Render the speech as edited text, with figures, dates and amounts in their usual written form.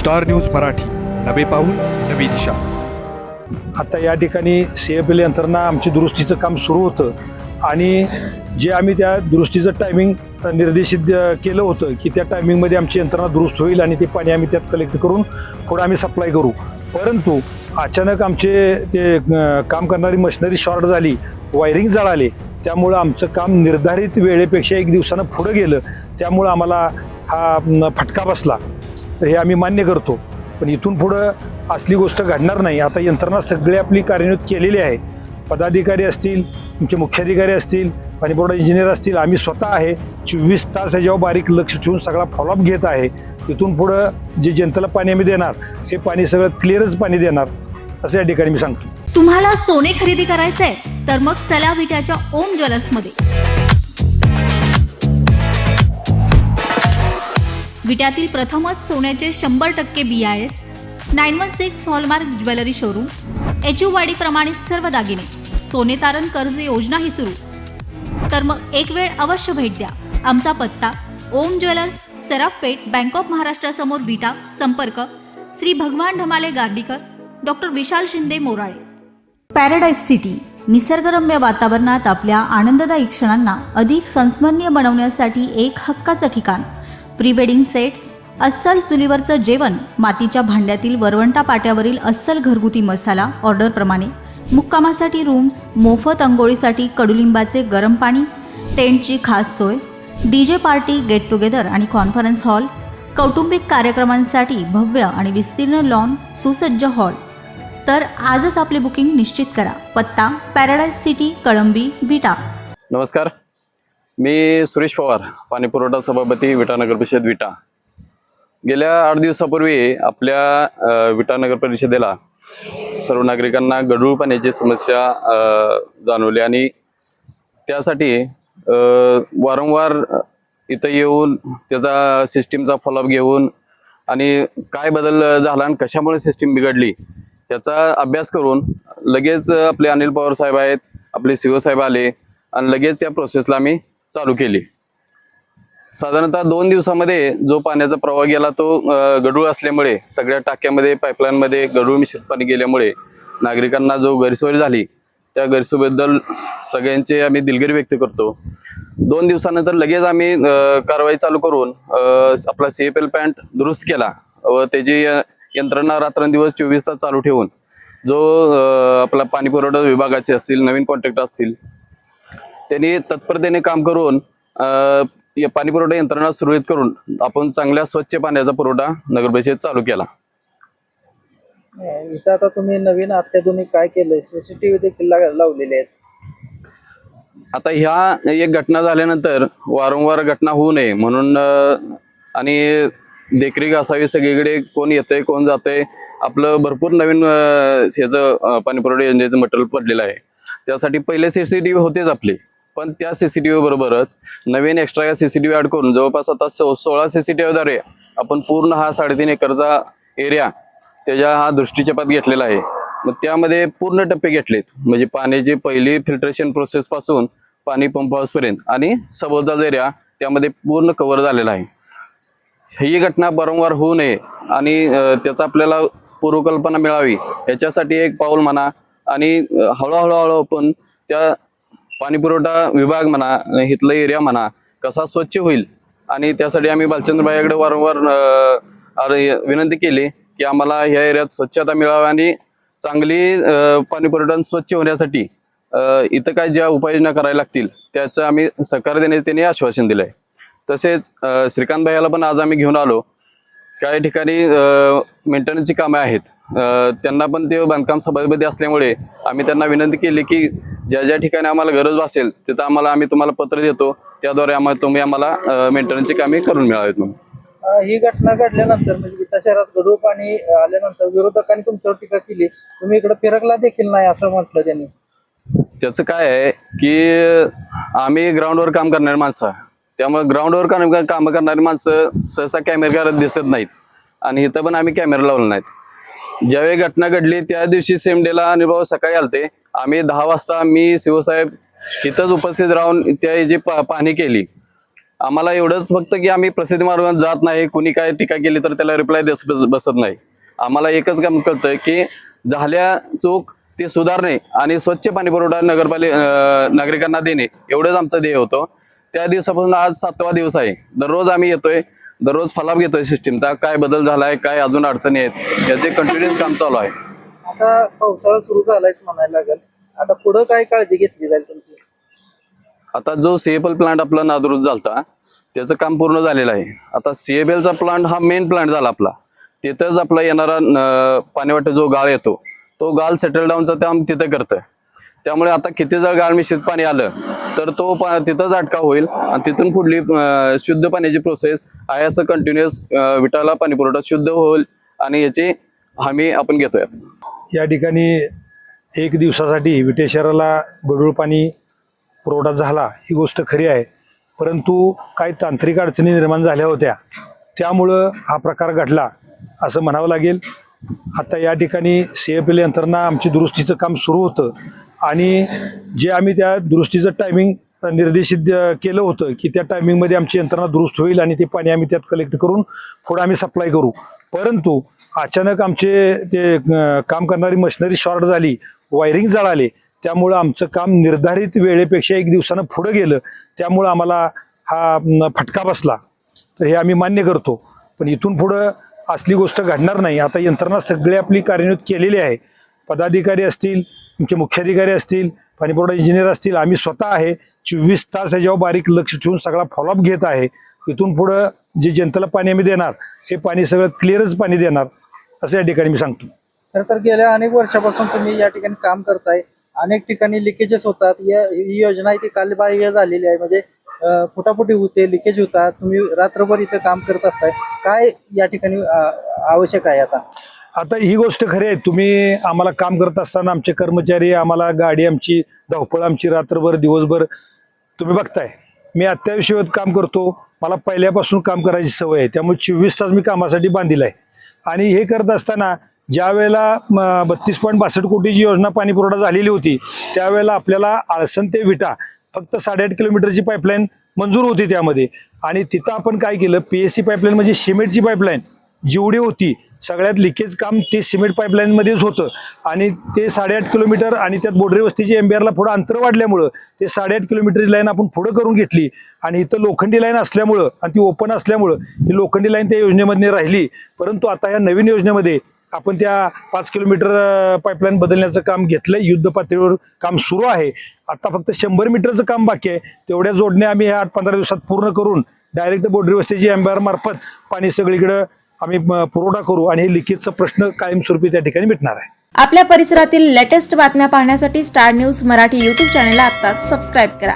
Star news Marathi, नवे पाऊल नवी दिशा। आता या ठिकाणी CFL यंत्रणा आमची दुरुस्तीचं काम सुरू होतं आणि जे आम्ही त्या दुरुस्तीचं टायमिंग निर्देशित केलं होतं की त्या टायमिंगमध्ये आमची यंत्रणा दुरुस्त होईल आणि ते पाणी आम्ही त्यात कलेक्ट करून पुढे आम्ही सप्लाय करू। परंतु अचानक आमचे ते काम करणारी मशिनरी शॉर्ट झाली, वायरिंग जळाले, त्यामुळं आमचं काम निर्धारित वेळेपेक्षा एक दिवसानं पुढं गेलं, त्यामुळं आम्हाला हा फटका बसला। तर हे आम्ही मान्य करतो, पण इथून पुढं असली गोष्ट घडणार नाही। आता यंत्रणा सगळी आपली कार्यान्वित केलेली आहे, पदाधिकारी असतील, तुमचे मुख्याधिकारी असतील, पाणीपुरवठा इंजिनियर असतील, आम्ही स्वतः आहे 24 तास याच्यावर बारीक लक्ष ठेवून सगळा फॉलोअप घेत आहे। इथून पुढं जे जनतेला पाणी आम्ही देणार हे पाणी सगळं क्लिअरच पाणी देणार असं या ठिकाणी मी सांगतो। तुम्हाला सोने खरेदी करायचंय तर मग चला विट्याच्या ओम ज्वेलर्समध्ये। विट्यातील प्रथमच सोन्याचे 100% BIS 916 hallmark jewellery showroom, HUID प्रमाणित सर्व दागिने, सोने तारण कर्ज योजनाही सुरू। तर मग एक वेळ अवश्य भेट द्या। आमचा पत्ता ओम ज्वेलर्स, सराफपेठ, बँक ऑफ महाराष्ट्रासमोर विटा। संपर्क श्री भगवान ढमाले गार्डीकर, डॉक्टर विशाल शिंदे मोराळे। पॅराडाईज सिटी निसर्गरम्य वातावरणात आपल्या आनंददायी क्षणांना अधिक संस्मरणीय बनवण्यासाठी एक हक्काचं ठिकाण। प्री वेडिंग सेट्स, अस्सल चुलीवरचं जेवण, मातीच्या भांड्यातील वरवंटा पाट्यावरील अस्सल घरगुती मसाला ऑर्डरप्रमाणे, मुक्कामासाठी रूम्स, मोफत अंघोळीसाठी कडुलिंबाचे गरम पाणी, टेंटची खास सोय, DJ पार्टी, गेट टुगेदर आणि कॉन्फरन्स हॉल, कौटुंबिक कार्यक्रमांसाठी भव्य आणि विस्तीर्ण लॉन, सुसज्ज हॉल। तर आजच आपले बुकिंग निश्चित करा। पत्ता पॅराडाईज सिटी, कळंबी, विटा। नमस्कार, मी सुरेश पवार, पाणीपुरवठा सभापती विटा नगर परिषद विटा। गेल्या 8 दिवसापूर्वी आपल्या विटा नगर परिषदेला सर्व नागरिकांना गढूळ पाण्याची समस्या जाणवली आणि त्यासाठी वारंवार इथं येऊन त्याचा सिस्टीमचा फॉलोअप घेऊन आणि काय बदल झाला आणि कशामुळे सिस्टीम बिघडली याचा अभ्यास करून लगेच आपले अनिल पवार साहेब आहेत, आपले CO साहेब आले आणि लगेच त्या प्रोसेसला आम्ही चालू केली। साधारणतः 2 दिवसामध्ये जो पाण्याचा प्रवाह गेला तो गढूळ असल्यामुळे सगळ्या टाक्यामध्ये, पाईपलाईनमध्ये गढूळ मिश्रित पाणी गेल्यामुळे नागरिकांना जो गैरसोय झाली त्या गैरसोयीबद्दल सगळ्यांचे आम्ही दिलगिरी व्यक्त करतो। 2 दिवसानंतर लगेच आम्ही कारवाई चालू करून आपला CFL प्लांट दुरुस्त केला व त्याची यंत्रणा रात्रंदिवस 24 तास चालू ठेवून जो आपला पाणीपुरवठा विभागाचे असतील, नवीन कॉन्ट्रॅक्टर असतील, त्यांनी तत्परतेने काम करून या पाणीपुरवठा यंत्रणा सुरळीत करून आपण चांगल्या स्वच्छ पाण्याचा पुरवठा नगरपरिषद चालू केला। इथं आता तुम्ही नवीन अत्याधुनिक काय केलंय? CCTV देखील लावलेले आहेत। आता ह्या एक घटना झाल्यानंतर वारंवार घटना होऊ नये म्हणून आणि देखरेख असावी, सगळीकडे कोण येतंय कोण जातंय, आपलं भरपूर नवीन ह्याचं पाणीपुरवठा योजनेचं मटेरियल पडलेलं आहे। त्यासाठी पहिले CCTV होतेच आपले, पण त्या CCTV बरोबरच नवीन एक्स्ट्रा CCTV ॲड करून जवळपास आता 16 CCTVद्वारे आपण पूर्ण हा 3.5 एकरचा एरिया त्याच्या हा दृष्टिक्षेपात घेतलेला आहे। मग त्यामध्ये पूर्ण टप्पे घेतलेत, म्हणजे पाण्याची पहिली फिल्ट्रेशन प्रोसेस पासून पाणी पंप हाऊसपर्यंत आणि सभोवतालचा एरिया त्यामध्ये पूर्ण कव्हर झालेला आहे। ही घटना वारंवार होऊ नये आणि त्याचा आपल्याला पूर्वकल्पना मिळावी याच्यासाठी एक पाऊल म्हणा आणि हळूहळू आपण त्या पाणीपुरवठा विभाग म्हणा, इथला एरिया म्हणा कसा स्वच्छ होईल आणि त्यासाठी आम्ही बालचंद्रबाईकडे वारंवार विनंती केली की आम्हाला ह्या एरियात स्वच्छता मिळावी आणि चांगली पाणीपुरवठा स्वच्छ होण्यासाठी इथं काय ज्या उपाययोजना करायला लागतील त्याचं आम्ही सहकार्य देण्याचे त्यांनी आश्वासन दिलं आहे। तसेच श्रीकांत भाईला पण आज आम्ही घेऊन आलो। काही ठिकाणी मेंटेनन्सची कामं आहेत, त्यांना पण ते बांधकाम सभापती असल्यामुळे आम्ही त्यांना विनंती केली की ज्या ज्या ठिकाणी आम्हाला गरज भासेल तिथं आम्ही तुम्हाला पत्र देतो, त्याद्वारे तुम्ही आम्हाला मेंटेनन्सची कामे करून मिळावीत म्हणून। ही घटना घडल्यानंतर म्हणजे विटा शहरात गढूळ पाणी आल्यानंतर विरोधकांनी तुमच्यावर टीका केली, तुम्ही इकडे फिरकला देखील नाही असं म्हटलं त्यांनी। त्याचं काय आहे की आम्ही ग्राउंडवर काम करणारी माणसं, त्यामुळे ग्राउंडवर काम करणारी माणसं सहसा कॅमेऱ्यावर दिसत नाहीत आणि इथं पण आम्ही कॅमेरा लावले नाहीत। ज्यावेळी घटना घडली त्या दिवशी सेम डेला अनिल सकाळी आलते, आम्ही 10 वाजता मी CO साहेब इथंच उपस्थित राहून त्या जी पाहणी केली आम्हाला एवढंच फक्त की आम्ही प्रसिद्धी मार्गात जात नाही, कुणी काय टीका केली तर त्याला रिप्लाय बसत नाही. आम्हाला एकच काम कळतंय की झाल्या चूक ते सुधारणे आणि स्वच्छ पाणी पुरवठा नागरिकांना देणे एवढंच आमचं ध्येय होतं. त्या दिवसापासून आज 7वा दिवस आहे. दररोज आम्ही येतोय, दररोज फलाप घेतोय सिस्टीमचा, काय बदल झालाय, काय अजून अडचणी आहेत, याचे कंटिन्युअस काम चालू आहे. आता पावसाळा सुरू झालायच म्हणायला लागेल. आता पुढं काय काळजी घेतली जाईल तुमची? आता जो सीएपीएल प्लांट आपला नादुरुस्त झालता त्याचं काम पूर्ण झालेलं आहे. आता सीएपीएलचा प्लांट हा मेन प्लांट झाला आपला. तिथंच आपला येणारा पाणीवाटे जो गाळ येतो तो गाळ सेटल डाऊनचा काम तिथं करतं. त्यामुळे आता किती जर गाळ मिश्रित पाणी आलं तर तो तिथंच अटका होईल आणि तिथून पुढली शुद्ध पाण्याची प्रोसेस आहे असं कंटिन्युअस विटाला पाणी पुरवठा शुद्ध होईल आणि याची हमी आपण घेतोय. या ठिकाणी 1 दिवसासाठी विटे शहराला गढूळ पाणी पुरवठा झाला ही गोष्ट खरी आहे, परंतु काही तांत्रिक अडचणी निर्माण झाल्या होत्या त्यामुळं हा प्रकार घडला असं म्हणावं लागेल. आता या ठिकाणी CFL यंत्रणा आमची दुरुस्तीचं काम सुरू होतं आणि जे आम्ही त्या दुरुस्तीचं टायमिंग निर्देशित केलं होतं की त्या टायमिंगमध्ये आमची यंत्रणा दुरुस्त होईल आणि ते पाणी आम्ही त्यात कलेक्ट करून पुढे आम्ही सप्लाय करू. परंतु अचानक आमचे ते काम करणारी मशिनरी शॉर्ट झाली, वायरिंग जळाले, त्यामुळं आमचं काम निर्धारित वेळेपेक्षा 1 दिवसानं पुढं गेलं. त्यामुळं आम्हाला हा फटका बसला. तर हे आम्ही मान्य करतो, पण इथून पुढं असली गोष्ट घडणार नाही. आता यंत्रणा सगळी आपली कार्यान्वित केलेली आहे. पदाधिकारी असतील, आमचे मुख्याधिकारी असतील, पाणीपुरवठा इंजिनियर असतील, आम्ही स्वतः आहे 24 तास याच्यावर बारीक लक्ष ठेवून सगळा फॉलोअप घेत आहे. इथून पुढं जे जनतेला पाणी आम्ही देणार हे पाणी सगळं क्लिअरच पाणी देणार असं या ठिकाणी मी सांगतो. खरं तर गेल्या अनेक वर्षापासून तुम्ही या ठिकाणी काम करताय. अनेक ठिकाणी लिकेजेस होतात. ही योजना इथे कालबाह्य झालेली आहे, म्हणजे फुटाफुटी होते, लिकेज होतात. तुम्ही रात्रभर इथे काम करत असताय, काय या ठिकाणी आवश्यक आहे? आता ही गोष्ट खरी आहे. तुम्ही आम्हाला काम करत असताना आमचे कर्मचारी, आम्हाला गाडी, आमची धावपळ, आमची रात्रभर दिवसभर तुम्ही बघताय. मी अत्यावश्यक काम करतो, मला पहिल्यापासून काम करायची सवय आहे, त्यामुळे 24 तास मी कामासाठी बांधील आहे. आणि हे करत असताना ज्या वेळेला 32.62 कोटीची योजना पाणी पुरवठा झालेली होती त्यावेळेला आपल्याला आळसण ते विटा फक्त 8.5 किलोमीटरची पाईपलाईन मंजूर होती त्यामध्ये. आणि तिथं आपण काय केलं, PSC पाईपलाईन म्हणजे सिमेंटची पाईपलाईन जेवढी होती सगळ्यात लिकेज काम ते सिमेंट पाईपलाईनमध्येच होतं आणि ते 8.5 किलोमीटर आणि त्यात बोडरे वस्तीची MBRला पुढं अंतर वाढल्यामुळं ते 8.5 किलोमीटरची लाईन आपण पुढं करून घेतली. आणि इथं लोखंडी लाईन असल्यामुळं आणि ती ओपन असल्यामुळं ही लोखंडी लाईन त्या योजनेमध्ये राहिली. परंतु आता या नवीन योजनेमध्ये आपण त्या 5 किलोमीटर पाईपलाईन बदलण्याचं काम घेतलंय. युद्ध पातळीवर काम सुरू आहे. आता फक्त 100 मीटरचं काम बाकी आहे. तेवढ्या जोडण्या आम्ही ह्या 8-15 दिवसात पूर्ण करून डायरेक्ट बोडरी वस्तीची MBR मार्फत पाणी सगळीकडं आम्ही पुरवठा करू आणि हे लिकेजचा प्रश्न कायमस्वरूपी त्या ठिकाणी मिटणार आहे. आपल्या परिसरातील लेटेस्ट बातम्या पाहण्यासाठी स्टार न्यूज मराठी YouTube चॅनलला आत्ताच सबस्क्राईब करा.